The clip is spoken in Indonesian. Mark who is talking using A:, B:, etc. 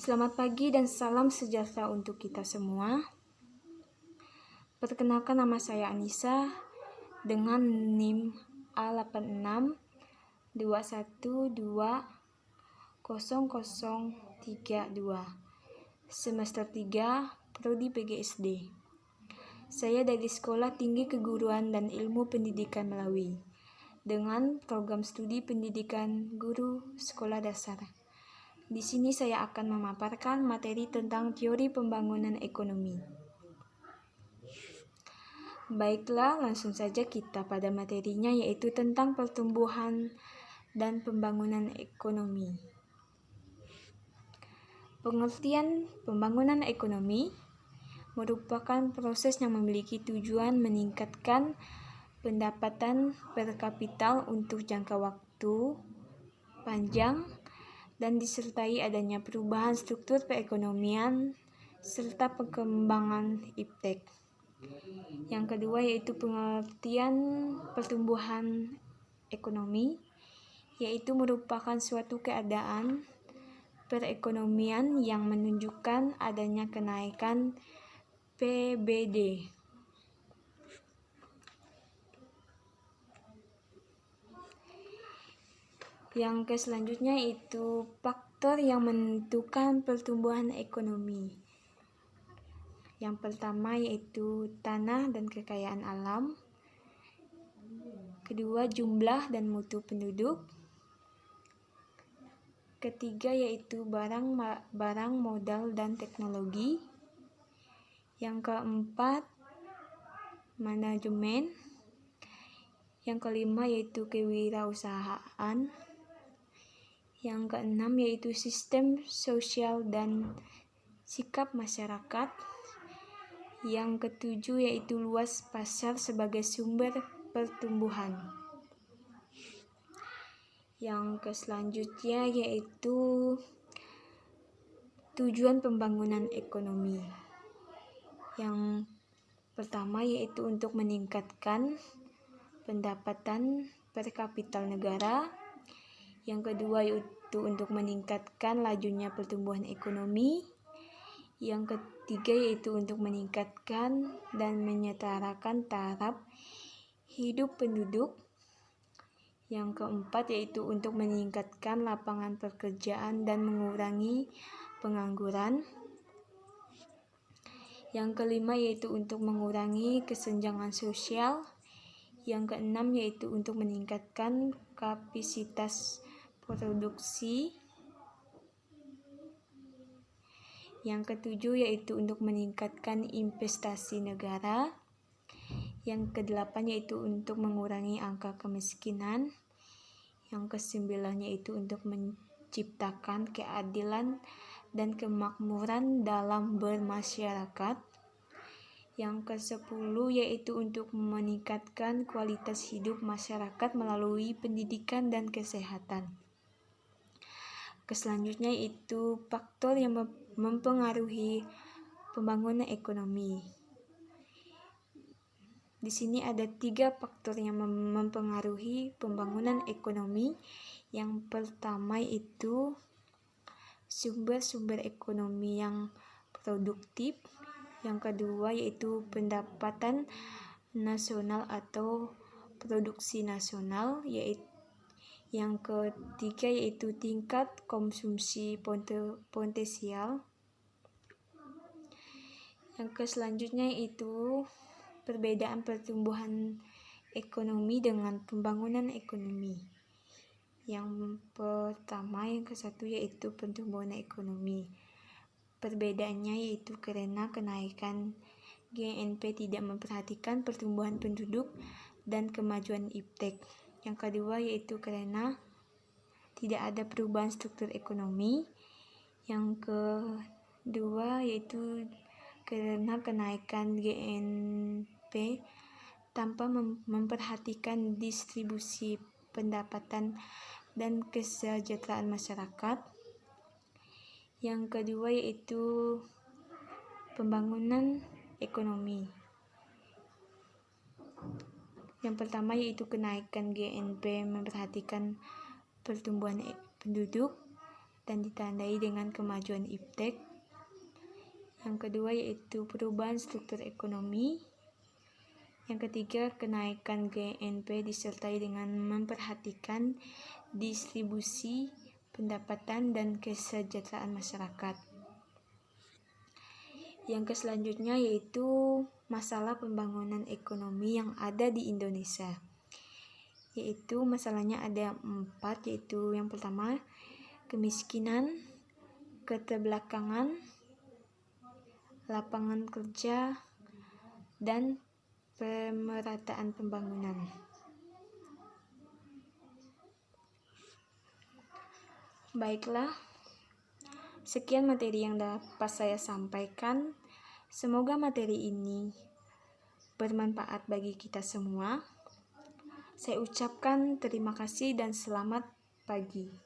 A: Selamat pagi dan salam sejahtera untuk kita semua. Perkenalkan, nama saya Anissa dengan NIM A8621200032 semester 3 Prodi PGSD. Saya dari Sekolah Tinggi Keguruan dan Ilmu Pendidikan Melawi dengan program studi pendidikan guru sekolah dasar. Di sini saya akan memaparkan materi tentang teori pembangunan ekonomi. Baiklah, langsung saja kita pada materinya, yaitu tentang pertumbuhan dan pembangunan ekonomi. Pengertian pembangunan ekonomi merupakan proses yang memiliki tujuan meningkatkan pendapatan per kapita untuk jangka waktu panjang dan disertai adanya perubahan struktur perekonomian serta perkembangan iptek. Yang kedua yaitu pengertian pertumbuhan ekonomi, yaitu merupakan suatu keadaan perekonomian yang menunjukkan adanya kenaikan PBD. Yang selanjutnya itu faktor yang menentukan pertumbuhan ekonomi. Yang pertama yaitu tanah dan kekayaan alam. Kedua, jumlah dan mutu penduduk. Ketiga yaitu barang, modal dan teknologi. Yang keempat, manajemen. Yang kelima yaitu kewirausahaan. Yang keenam yaitu sistem sosial dan sikap masyarakat. Yang ketujuh yaitu luas pasar sebagai sumber pertumbuhan. Yang selanjutnya yaitu tujuan pembangunan ekonomi. Yang pertama yaitu untuk meningkatkan pendapatan per kapita negara. Yang kedua yaitu untuk meningkatkan lajunya pertumbuhan ekonomi. Yang ketiga yaitu untuk meningkatkan dan menyetarakan taraf hidup penduduk. Yang keempat yaitu untuk meningkatkan lapangan pekerjaan dan mengurangi pengangguran. Yang kelima yaitu untuk mengurangi kesenjangan sosial. Yang keenam yaitu untuk meningkatkan kapasitas produksi. Yang ketujuh yaitu untuk meningkatkan investasi negara. Yang kedelapan yaitu untuk mengurangi angka kemiskinan. Yang kesembilan yaitu untuk menciptakan keadilan dan kemakmuran dalam bermasyarakat. Yang kesepuluh yaitu untuk meningkatkan kualitas hidup masyarakat melalui pendidikan dan kesehatan. Selanjutnya itu faktor yang mempengaruhi pembangunan ekonomi. Di sini ada 3 faktor yang mempengaruhi pembangunan ekonomi. Yang pertama itu sumber-sumber ekonomi yang produktif. Yang kedua yaitu pendapatan nasional atau produksi nasional, yaitu yang ketiga yaitu tingkat konsumsi potensial. Yang selanjutnya itu perbedaan pertumbuhan ekonomi dengan pembangunan ekonomi. Yang pertama, yang kesatu yaitu pertumbuhan ekonomi. Perbedaannya yaitu karena kenaikan GNP tidak memperhatikan pertumbuhan penduduk dan kemajuan iptek. Yang kedua yaitu karena tidak ada perubahan struktur ekonomi. Yang kedua yaitu karena kenaikan GNP tanpa memperhatikan distribusi pendapatan dan kesejahteraan masyarakat. Yang kedua yaitu pembangunan ekonomi. Yang pertama yaitu kenaikan GNP memperhatikan pertumbuhan penduduk. dan ditandai dengan kemajuan iptek. Yang kedua yaitu perubahan struktur ekonomi. Yang ketiga, kenaikan GNP disertai dengan memperhatikan distribusi pendapatan dan kesejahteraan masyarakat. Yang selanjutnya yaitu masalah pembangunan ekonomi yang ada di Indonesia. Yaitu masalahnya ada 4, yaitu yang pertama, kemiskinan, keterbelakangan, lapangan kerja, dan pemerataan pembangunan. Baiklah, sekian materi yang dapat saya sampaikan. Semoga materi ini bermanfaat bagi kita semua. Saya ucapkan terima kasih dan selamat pagi.